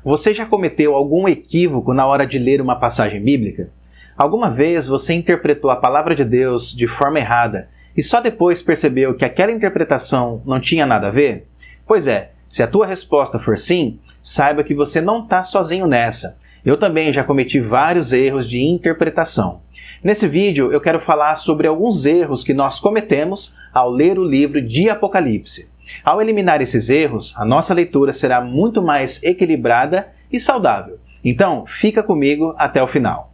Você já cometeu algum equívoco na hora de ler uma passagem bíblica? Alguma vez você interpretou a palavra de Deus de forma errada e só depois percebeu que aquela interpretação não tinha nada a ver? Pois é, se a tua resposta for sim, saiba que você não está sozinho nessa. Eu também já cometi vários erros de interpretação. Nesse vídeo eu quero falar sobre alguns erros que nós cometemos ao ler o livro de Apocalipse. Ao eliminar esses erros, a nossa leitura será muito mais equilibrada e saudável. Então, fica comigo até o final.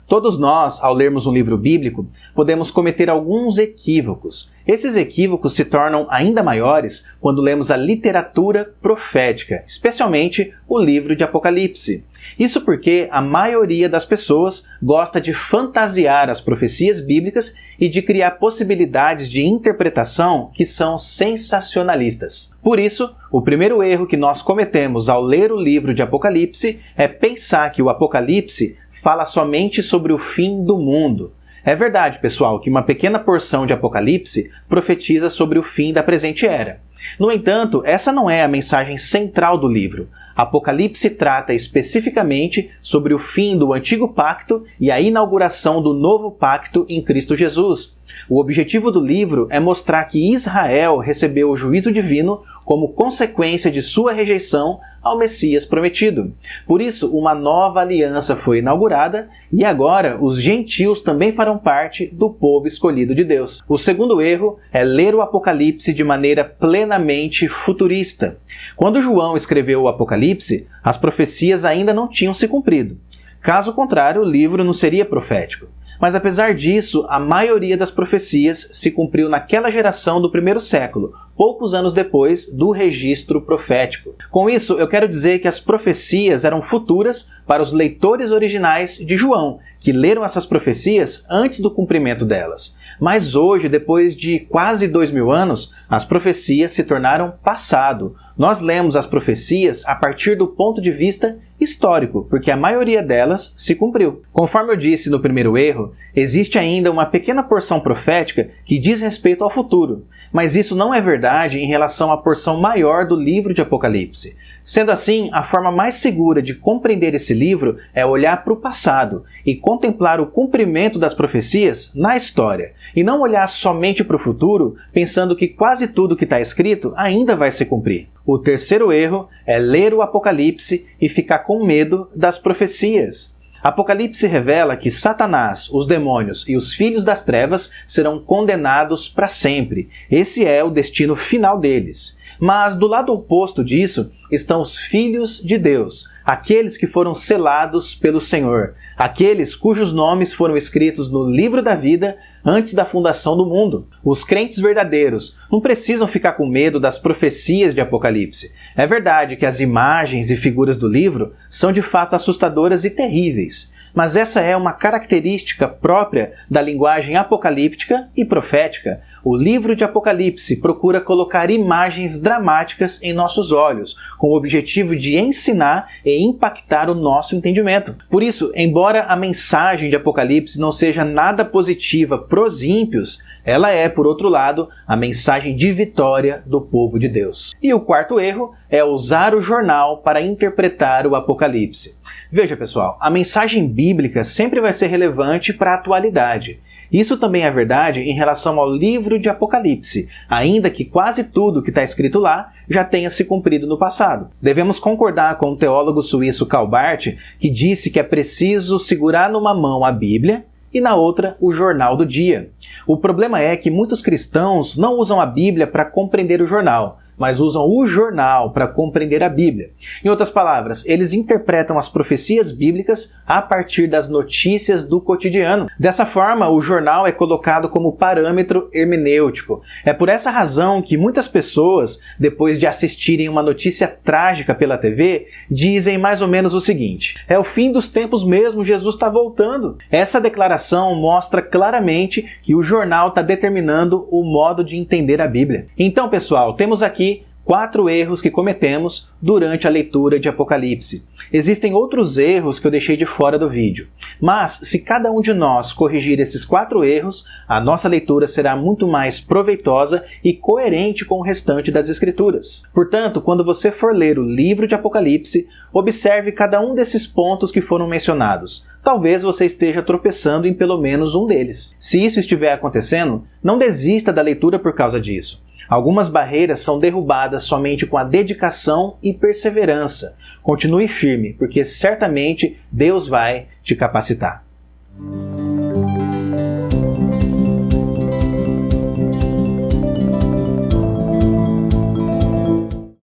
Todos nós, ao lermos um livro bíblico, podemos cometer alguns equívocos. Esses equívocos se tornam ainda maiores quando lemos a literatura profética, especialmente o livro de Apocalipse. Isso porque a maioria das pessoas gosta de fantasiar as profecias bíblicas e de criar possibilidades de interpretação que são sensacionalistas. Por isso, o primeiro erro que nós cometemos ao ler o livro de Apocalipse é pensar que o Apocalipse fala somente sobre o fim do mundo. É verdade, pessoal, que uma pequena porção de Apocalipse profetiza sobre o fim da presente era. No entanto, essa não é a mensagem central do livro. Apocalipse trata especificamente sobre o fim do Antigo Pacto e a inauguração do Novo Pacto em Cristo Jesus. O objetivo do livro é mostrar que Israel recebeu o juízo divino como consequência de sua rejeição ao Messias prometido. Por isso, uma nova aliança foi inaugurada e agora os gentios também farão parte do povo escolhido de Deus. O segundo erro é ler o Apocalipse de maneira plenamente futurista. Quando João escreveu o Apocalipse, as profecias ainda não tinham se cumprido. Caso contrário, o livro não seria profético. Mas apesar disso, a maioria das profecias se cumpriu naquela geração do primeiro século, poucos anos depois do registro profético. Com isso, eu quero dizer que as profecias eram futuras para os leitores originais de João, que leram essas profecias antes do cumprimento delas. Mas hoje, depois de quase 2000 anos, as profecias se tornaram passado. Nós lemos as profecias a partir do ponto de vista histórico, porque a maioria delas se cumpriu. Conforme eu disse no primeiro erro, existe ainda uma pequena porção profética que diz respeito ao futuro, mas isso não é verdade em relação à porção maior do livro de Apocalipse. Sendo assim, a forma mais segura de compreender esse livro é olhar para o passado e contemplar o cumprimento das profecias na história, e não olhar somente para o futuro, pensando que quase tudo que está escrito ainda vai se cumprir. O terceiro erro é ler o Apocalipse e ficar com medo das profecias. Apocalipse revela que Satanás, os demônios e os filhos das trevas serão condenados para sempre. Esse é o destino final deles. Mas do lado oposto disso estão os filhos de Deus, aqueles que foram selados pelo Senhor, aqueles cujos nomes foram escritos no livro da vida antes da fundação do mundo. Os crentes verdadeiros não precisam ficar com medo das profecias de Apocalipse. É verdade que as imagens e figuras do livro são de fato assustadoras e terríveis, mas essa é uma característica própria da linguagem apocalíptica e profética. O livro de Apocalipse procura colocar imagens dramáticas em nossos olhos, com o objetivo de ensinar e impactar o nosso entendimento. Por isso, embora a mensagem de Apocalipse não seja nada positiva pros ímpios, ela é, por outro lado, a mensagem de vitória do povo de Deus. E o quarto erro é usar o jornal para interpretar o Apocalipse. Veja, pessoal, a mensagem bíblica sempre vai ser relevante para a atualidade. Isso também é verdade em relação ao livro de Apocalipse, ainda que quase tudo que está escrito lá já tenha se cumprido no passado. Devemos concordar com o teólogo suíço Karl Barth, que disse que é preciso segurar numa mão a Bíblia e na outra o jornal do dia. O problema é que muitos cristãos não usam a Bíblia para compreender o jornal, mas usam o jornal para compreender a Bíblia. Em outras palavras, eles interpretam as profecias bíblicas a partir das notícias do cotidiano. Dessa forma, o jornal é colocado como parâmetro hermenêutico. É por essa razão que muitas pessoas, depois de assistirem uma notícia trágica pela TV, dizem mais ou menos o seguinte: é o fim dos tempos mesmo, Jesus está voltando. Essa declaração mostra claramente que o jornal está determinando o modo de entender a Bíblia. Então, pessoal, temos aqui 4 erros que cometemos durante a leitura de Apocalipse. Existem outros erros que eu deixei de fora do vídeo, mas se cada um de nós corrigir esses 4 erros, a nossa leitura será muito mais proveitosa e coerente com o restante das Escrituras. Portanto, quando você for ler o livro de Apocalipse, observe cada um desses pontos que foram mencionados. Talvez você esteja tropeçando em pelo menos um deles. Se isso estiver acontecendo, não desista da leitura por causa disso. Algumas barreiras são derrubadas somente com a dedicação e perseverança. Continue firme, porque certamente Deus vai te capacitar.